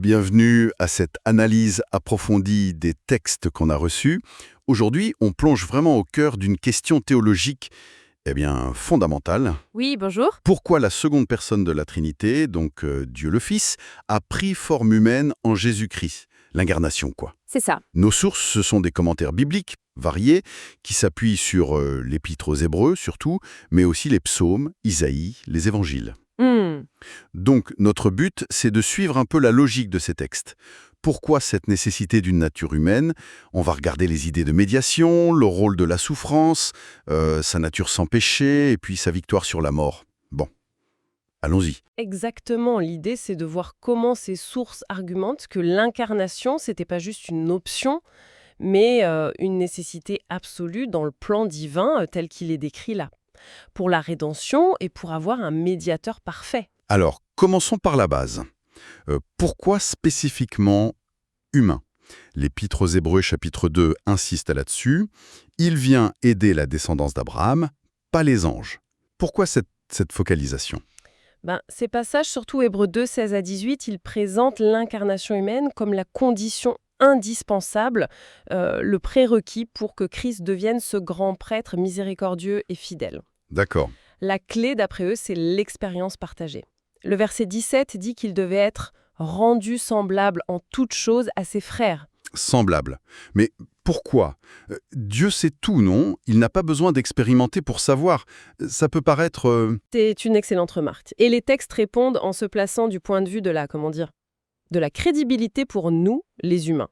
Bienvenue à cette analyse approfondie des textes qu'on a reçus. Aujourd'hui, on plonge vraiment au cœur d'une question théologique fondamentale. Oui, bonjour. Pourquoi la seconde personne de la Trinité, donc Dieu le Fils, a pris forme humaine en Jésus-Christ? L'incarnation, quoi. C'est ça. Nos sources, ce sont des commentaires bibliques variés qui s'appuient sur l'Épître aux Hébreux surtout, mais aussi les psaumes, Isaïe, les évangiles. Hmm. Donc, notre but, c'est de suivre un peu la logique de ces textes. Pourquoi cette nécessité d'une nature humaine? On va regarder les idées de médiation, le rôle de la souffrance, sa nature sans péché, et puis sa victoire sur la mort. Bon, allons-y. Exactement. L'idée, c'est de voir comment ces sources argumentent que l'incarnation, c'était pas juste une option, mais une nécessité absolue dans le plan divin tel qu'il est décrit là, pour la rédemption et pour avoir un médiateur parfait. Alors, commençons par la base. Pourquoi spécifiquement humain? L'Épître aux Hébreux chapitre 2 insiste là-dessus. Il vient aider la descendance d'Abraham, pas les anges. Pourquoi cette focalisation? Ces passages, surtout Hébreux 2, 16 à 18, ils présentent l'incarnation humaine comme la condition indispensable, le prérequis pour que Christ devienne ce grand prêtre miséricordieux et fidèle. D'accord. La clé, d'après eux, c'est l'expérience partagée. Le verset 17 dit qu'il devait être rendu semblable en toutes choses à ses frères. Semblable. Mais pourquoi? Dieu sait tout, non? Il n'a pas besoin d'expérimenter pour savoir. Ça peut paraître... C'est une excellente remarque. Et les textes répondent en se plaçant du point de vue de de la crédibilité pour nous, les humains.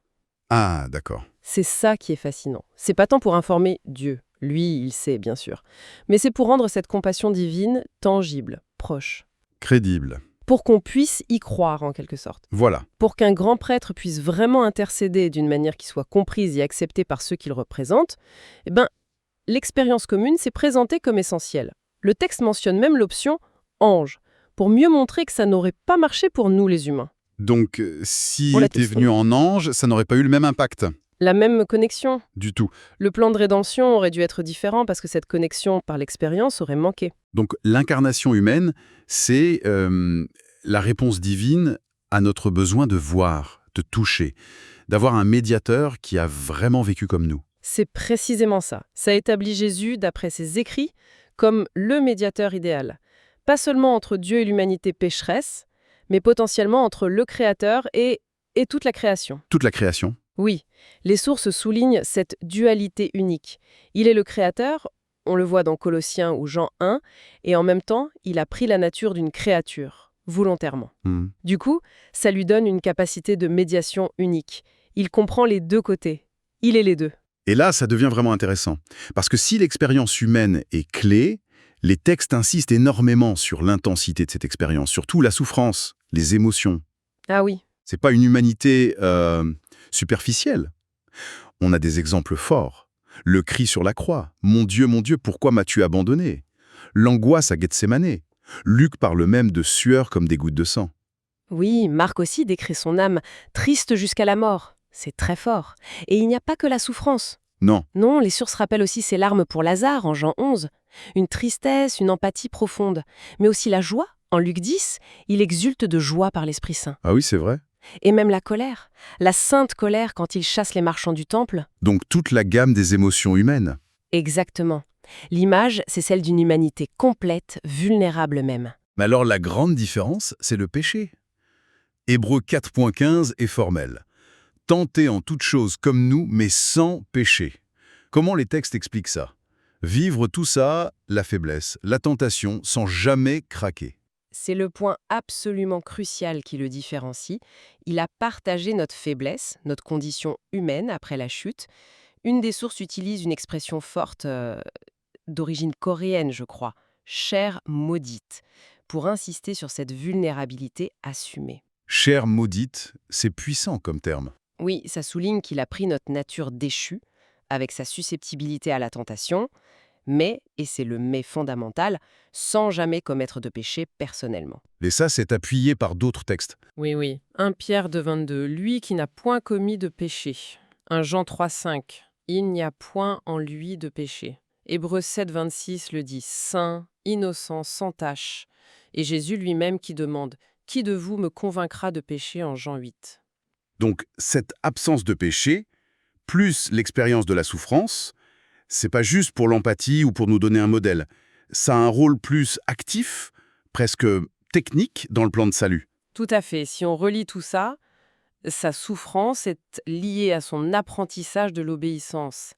Ah, d'accord. C'est ça qui est fascinant. C'est pas tant pour informer Dieu, lui, il sait, bien sûr, mais c'est pour rendre cette compassion divine tangible, proche. Crédible. Pour qu'on puisse y croire, en quelque sorte. Voilà. Pour qu'un grand prêtre puisse vraiment intercéder d'une manière qui soit comprise et acceptée par ceux qu'il représente, l'expérience commune s'est présentée comme essentielle. Le texte mentionne même l'option « ange », pour mieux montrer que ça n'aurait pas marché pour nous, les humains. Donc, On s'il l'a était testé. venu en ange, ça n'aurait pas eu le même impact. La même connexion. Du tout. Le plan de rédemption aurait dû être différent parce que cette connexion par l'expérience aurait manqué. Donc, l'incarnation humaine, c'est la réponse divine à notre besoin de voir, de toucher, d'avoir un médiateur qui a vraiment vécu comme nous. C'est précisément ça. Ça établit Jésus, d'après ses écrits, comme le médiateur idéal. Pas seulement entre Dieu et l'humanité pécheresse, mais potentiellement entre le Créateur et toute la création. Toute la création. Oui, les sources soulignent cette dualité unique. Il est le Créateur, on le voit dans Colossiens ou Jean 1, et en même temps, il a pris la nature d'une créature, volontairement. Du coup, ça lui donne une capacité de médiation unique. Il comprend les deux côtés. Il est les deux. Et là, ça devient vraiment intéressant. Parce que si l'expérience humaine est clé, les textes insistent énormément sur l'intensité de cette expérience, surtout la souffrance, les émotions. Ah oui. C'est pas une humanité superficielle. On a des exemples forts. Le cri sur la croix. « Mon Dieu, pourquoi m'as-tu abandonné ?» L'angoisse à Gethsémané. Luc parle même de sueur comme des gouttes de sang. Oui, Marc aussi décrit son âme triste jusqu'à la mort. C'est très fort. Et il n'y a pas que la souffrance. Non, Non, les sources rappellent aussi ses larmes pour Lazare en Jean 11. Une tristesse, une empathie profonde. Mais aussi la joie. En Luc 10, il exulte de joie par l'Esprit Saint. ah oui, c'est vrai. Et même la colère. La sainte colère quand il chasse les marchands du temple. Donc toute la gamme des émotions humaines. Exactement. L'image, c'est celle d'une humanité complète, vulnérable même. Mais alors la grande différence, c'est le péché. Hébreux 4.15 est formel. Tenter en toute chose comme nous, mais sans péché. Comment les textes expliquent ça? Vivre tout ça, la faiblesse, la tentation, sans jamais craquer. C'est le point absolument crucial qui le différencie. Il a partagé notre faiblesse, notre condition humaine après la chute. Une des sources utilise une expression forte d'origine coréenne, je crois, « chair maudite », pour insister sur cette vulnérabilité assumée. Chair maudite, c'est puissant comme terme. Oui, ça souligne qu'il a pris notre nature déchue, avec sa susceptibilité à la tentation, mais, et c'est le mais fondamental, sans jamais commettre de péché personnellement. Et ça, c'est appuyé par d'autres textes. Oui. 1 Pierre 2,22, lui qui n'a point commis de péché. 1 Jean 3,5, il n'y a point en lui de péché. Hébreux 7,26 le dit, saint, innocent, sans tache. Et Jésus lui-même qui demande, Qui de vous me convaincra de pécher en Jean 8 ? Donc, cette absence de péché, plus l'expérience de la souffrance, c'est pas juste pour l'empathie ou pour nous donner un modèle. Ça a un rôle plus actif, presque technique dans le plan de salut. Tout à fait. Si on relie tout ça, sa souffrance est liée à son apprentissage de l'obéissance.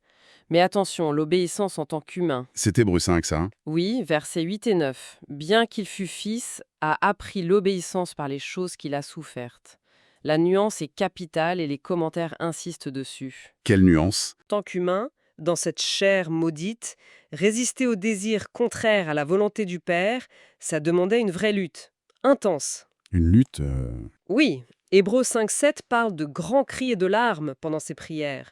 Mais attention, l'obéissance en tant qu'humain. C'est Hébreux 5, ça. Oui, versets 8 et 9. Bien qu'il fût fils, a appris l'obéissance par les choses qu'il a souffertes. La nuance est capitale et les commentaires insistent dessus. Quelle nuance. En tant qu'humain, dans cette chair maudite, résister aux désirs contraires à la volonté du Père, ça demandait une vraie lutte, intense. Une lutte... Oui, Hébreux 5,7 parle de grands cris et de larmes pendant ses prières.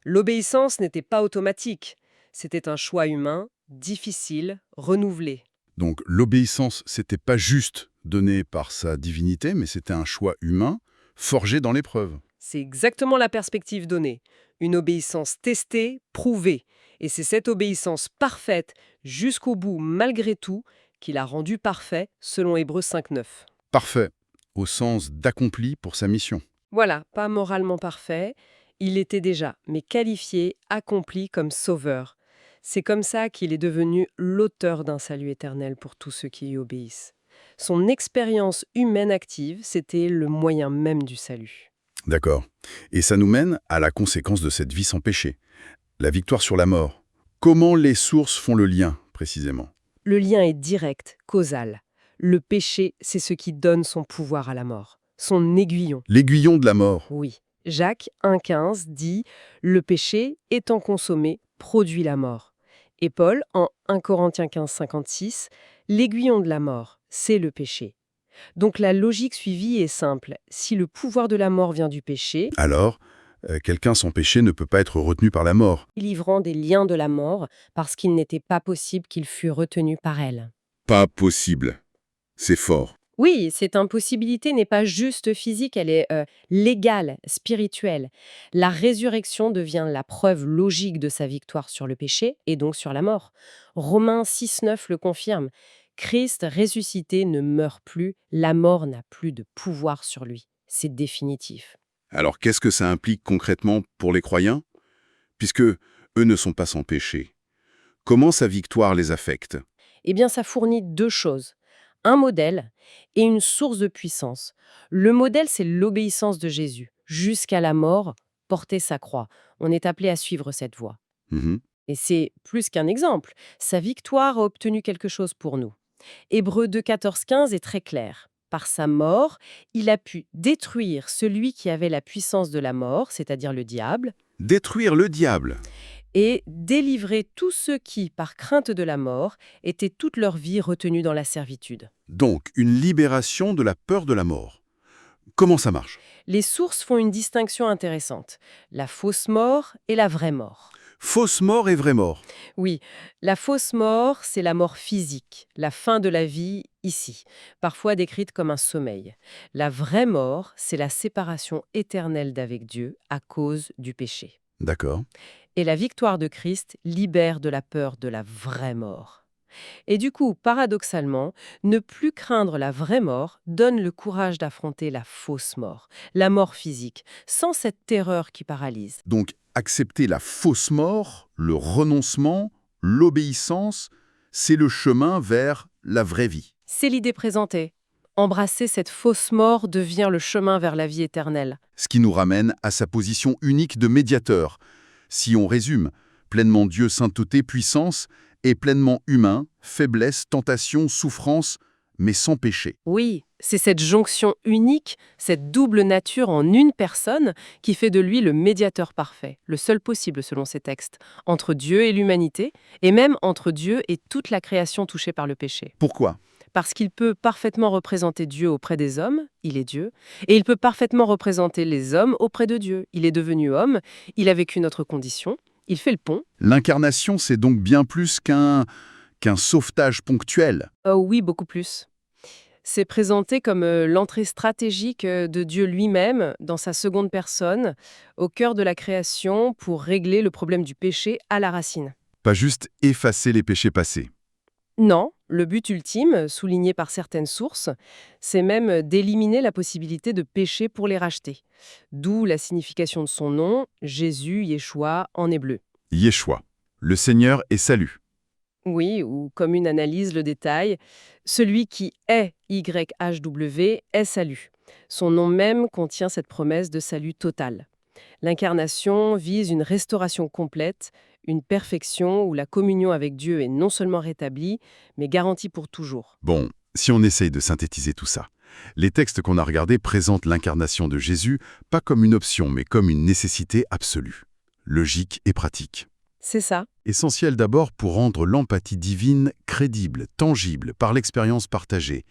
L'obéissance n'était pas automatique. C'était un choix humain, difficile, renouvelé. Donc l'obéissance, c'était pas juste donné par sa divinité, mais c'était un choix humain, forgé dans l'épreuve. C'est exactement la perspective donnée. Une obéissance testée, prouvée. Et c'est cette obéissance parfaite, jusqu'au bout malgré tout, qui l'a rendu parfait, selon Hébreux 5,9. Parfait, au sens d'accompli pour sa mission. Voilà, pas moralement parfait, il était déjà, mais qualifié, accompli comme sauveur. C'est comme ça qu'il est devenu l'auteur d'un salut éternel pour tous ceux qui y obéissent. Son expérience humaine active, c'était le moyen même du salut. D'accord. Et ça nous mène à la conséquence de cette vie sans péché. La victoire sur la mort. Comment les sources font le lien, précisément? Le lien est direct, causal. Le péché, c'est ce qui donne son pouvoir à la mort, son aiguillon. L'aiguillon de la mort. Oui, Jacques 1,15 dit « Le péché, étant consommé, produit la mort ». Et Paul, en 1 Corinthiens 15,56, « L'aiguillon de la mort, c'est le péché ». Donc la logique suivie est simple. Si le pouvoir de la mort vient du péché, Alors, quelqu'un sans péché ne peut pas être retenu par la mort. livrant des liens de la mort parce qu'il n'était pas possible qu'il fût retenu par elle. Pas possible. C'est fort. Oui, cette impossibilité n'est pas juste physique, elle est légale, spirituelle. La résurrection devient la preuve logique de sa victoire sur le péché et donc sur la mort. Romains 6,9 le confirme. Christ ressuscité ne meurt plus, la mort n'a plus de pouvoir sur lui. C'est définitif. Alors qu'est-ce que ça implique concrètement pour les croyants? Puisque eux ne sont pas sans péché. Comment sa victoire les affecte? Eh bien, ça fournit deux choses. Un modèle et une source de puissance. Le modèle, c'est l'obéissance de Jésus. Jusqu'à la mort, porter sa croix. On est appelé à suivre cette voie. Mhm. Et c'est plus qu'un exemple. Sa victoire a obtenu quelque chose pour nous. Hébreux 2, 14, 15 est très clair. Par sa mort, il a pu détruire celui qui avait la puissance de la mort, c'est-à-dire le diable, Détruire le diable. et délivrer tous ceux qui, par crainte de la mort, étaient toute leur vie retenus dans la servitude. Donc, une libération de la peur de la mort. Comment ça marche? Les sources font une distinction intéressante. La fausse mort et la vraie mort. Fausse mort et vraie mort. Oui, la fausse mort, c'est la mort physique, la fin de la vie ici, parfois décrite comme un sommeil. La vraie mort, c'est la séparation éternelle d'avec Dieu à cause du péché. D'accord. Et la victoire de Christ libère de la peur de la vraie mort. Et du coup, paradoxalement, ne plus craindre la vraie mort donne le courage d'affronter la fausse mort, la mort physique, sans cette terreur qui paralyse. Donc, accepter la fausse mort, le renoncement, l'obéissance, c'est le chemin vers la vraie vie. C'est l'idée présentée. Embrasser cette fausse mort devient le chemin vers la vie éternelle. Ce qui nous ramène à sa position unique de médiateur. Si on résume, pleinement Dieu, sainteté, puissance, et pleinement humain, faiblesse, tentation, souffrance, mais sans péché. Oui, c'est cette jonction unique, cette double nature en une personne qui fait de lui le médiateur parfait, le seul possible selon ces textes, entre Dieu et l'humanité, et même entre Dieu et toute la création touchée par le péché. Pourquoi? Parce qu'il peut parfaitement représenter Dieu auprès des hommes, il est Dieu, et il peut parfaitement représenter les hommes auprès de Dieu. Il est devenu homme, il a vécu notre condition, il fait le pont. L'incarnation, c'est donc bien plus qu'un sauvetage ponctuel. Oh oui, beaucoup plus. C'est présenté comme l'entrée stratégique de Dieu lui-même, dans sa seconde personne, au cœur de la création pour régler le problème du péché à la racine. Pas juste effacer les péchés passés. Non, le but ultime, souligné par certaines sources, c'est même d'éliminer la possibilité de pécher pour les racheter. D'où la signification de son nom, Jésus, Yeshua, en hébreu. Yeshua, le Seigneur et salut. Oui, ou comme une analyse le détail, celui qui est YHW est salut. Son nom même contient cette promesse de salut total. L'incarnation vise une restauration complète, une perfection où la communion avec Dieu est non seulement rétablie, mais garantie pour toujours. Bon, si on essaye de synthétiser tout ça, les textes qu'on a regardés présentent l'incarnation de Jésus pas comme une option, mais comme une nécessité absolue, logique et pratique. C'est ça. Essentiel d'abord pour rendre l'empathie divine crédible, tangible, par l'expérience partagée.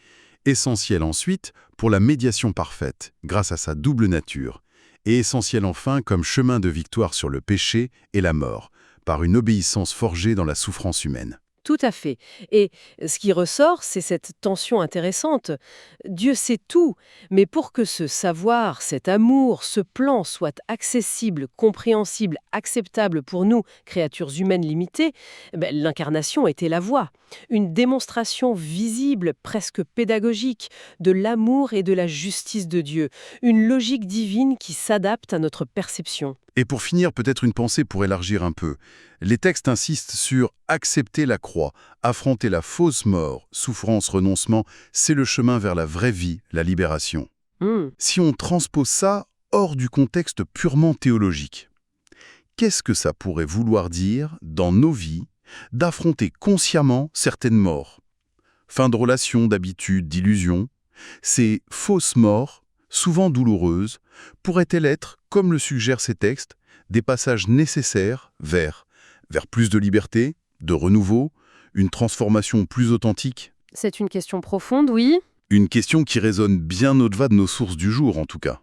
Essentiel ensuite pour la médiation parfaite, grâce à sa double nature. Et essentiel enfin comme chemin de victoire sur le péché et la mort, par une obéissance forgée dans la souffrance humaine. Tout à fait. Et ce qui ressort, c'est cette tension intéressante. Dieu sait tout, mais pour que ce savoir, cet amour, ce plan soit accessible, compréhensible, acceptable pour nous, créatures humaines limitées, l'incarnation était la voie. Une démonstration visible, presque pédagogique, de l'amour et de la justice de Dieu. Une logique divine qui s'adapte à notre perception. Et pour finir, peut-être une pensée pour élargir un peu. Les textes insistent sur accepter la croix, affronter la fausse mort, souffrance, renoncement, c'est le chemin vers la vraie vie, la libération. Hmm. Si on transpose ça hors du contexte purement théologique, qu'est-ce que ça pourrait vouloir dire dans nos vies d'affronter consciemment certaines morts? Fin de relations, d'habitudes, d'illusions. Ces fausses morts, souvent douloureuses, pourraient-elles être, comme le suggèrent ces textes, des passages nécessaires vers plus de liberté, de renouveau, une transformation plus authentique? C'est une question profonde, oui. Une question qui résonne bien au-delà de nos sources du jour, en tout cas.